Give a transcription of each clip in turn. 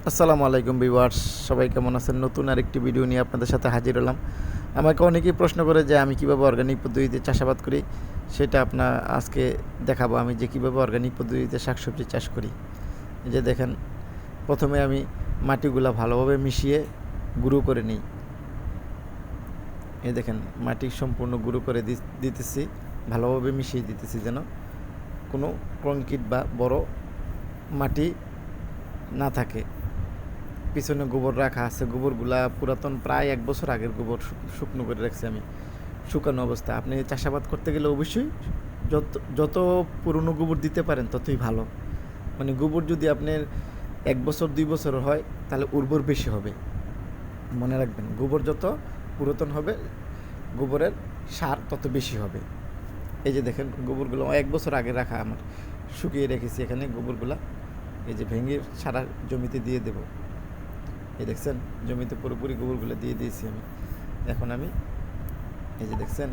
আসসালামু আলাইকুম ভিউয়ার্স, সবাই কেমন আছেন? নতুন আরেকটি ভিডিও নিয়ে আপনাদের সাথে হাজির হলাম। আমাকে অনেকেই প্রশ্ন করে যে আমি কিভাবে অর্গানিক পদ্ধতিতে চাষাবাদ করি, সেটা আজকে দেখাবো আমি যে কিভাবে অর্গানিক পদ্ধতিতে শাকসবজি চাষ করি। এই যে দেখেন, প্রথমে আমি মাটিগুলা ভালোভাবে মিশিয়ে গুঁড়ো করে নিই। এই দেখেন, মাটি সম্পূর্ণ গুঁড়ো করে দিতেছি, ভালোভাবে মিশিয়ে দিতেছি যেন কোনো কংক্রিট বা বড় মাটি না থাকে। পিছনে গোবর রাখা আছে, গোবরগুলা পুরাতন প্রায় 1 বছর আগের গোবর শুকনো করে রাখছি আমি, শুকানো অবস্থা। আপনি চাষাবাদ করতে গেলে অবশ্যই যত যত পুরনো গোবর দিতে পারেন ততই ভালো। মানে গোবর যদি আপনার 1 বছর 2 বছর হয় তাহলে উর্বর বেশি হবে। মনে রাখবেন, গোবর যত পুরাতন হবে গোবরের সার তত বেশি হবে। এই যে দেখেন, গোবরগুলো 1 বছর আগে রাখা আমার, শুকিয়ে রেখেছি এখানে গোবরগুলা। এই যে ভেঙে সারা জমিতে দিয়ে দেবো। এই দেখছেন, জমিতে পুরোপুরি গোবরগুলো দিয়ে দিয়েছি আমি। এখন আমি এই যে দেখছেন,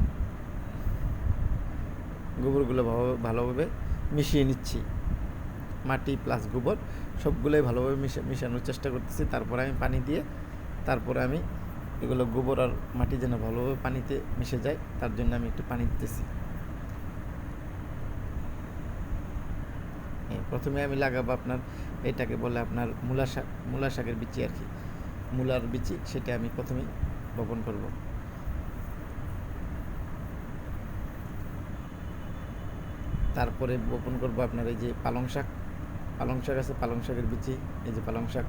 গোবরগুলো ভালোভাবে মিশিয়ে নিচ্ছি। মাটি প্লাস গোবর সবগুলোই ভালোভাবে মিশানোর চেষ্টা করতেছি। তারপরে আমি পানি দিয়ে, তারপরে আমি এগুলো গোবর আর মাটি যেন ভালোভাবে পানিতে মিশে যায়, তার জন্য আমি একটু পানি দিতেছি। প্রথমে আমি লাগাবো আপনার, এটাকে বলে আপনার মূলা শাকের বিচি আর কি, মূলার বিচি, সেটা আমি প্রথমেই বপন করব। তারপরে বপন করব আপনার এই যে পালং শাক আছে, পালং শাকের বিচি। এই যে পালং শাক,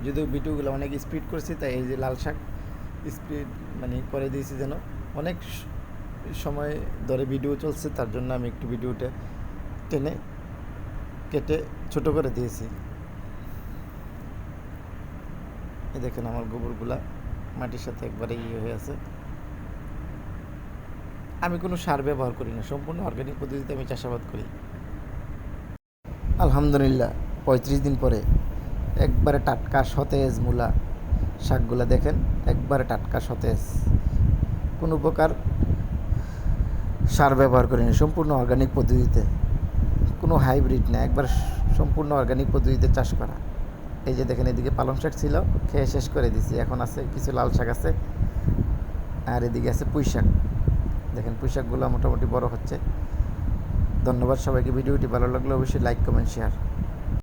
যদিও ভিডিওগুলো অনেক স্পিড করছি, তাই এই যে লাল শাক স্পিড মানে করে দিয়েছি যেন অনেক সময় ধরে ভিডিও চলছে, তার জন্য আমি একটু ভিডিওটা টেনে কেটে ছোট করে দিয়েছি। এই দেখেন, আমার গোবরগুলা মাটির সাথে একবারে হয়ে আছে। আমি কোনো সার ব্যবহার করি না, সম্পূর্ণ অর্গানিক পদ্ধতিতে আমি চাষাবাদ করি। আলহামদুলিল্লাহ, 35 দিন পরে একবারে টাটকা সতেজ মূলা শাকগুলা দেখেন, একবারে টাটকা সতেজ। কোনো প্রকার সার ব্যবহার করিনি, সম্পূর্ণ অর্গানিক পদ্ধতিতে, কোনো হাইব্রিড না, একবার সম্পূর্ণ অর্গানিক পদ্ধতিতে চাষ করা। এই যে দেখেন, এদিকে পালং শাক ছিল, খেয়ে শেষ করে দিছি। এখন আছে কিছু লাল শাক আছে, আর এদিকে আছে পুঁই শাক। দেখেন, পুঁই শাকগুলো মোটামুটি বড় হচ্ছে। ধন্যবাদ সবাইকে। ভিডিওটি ভালো লাগলে অবশ্যই লাইক, কমেন্ট, শেয়ার।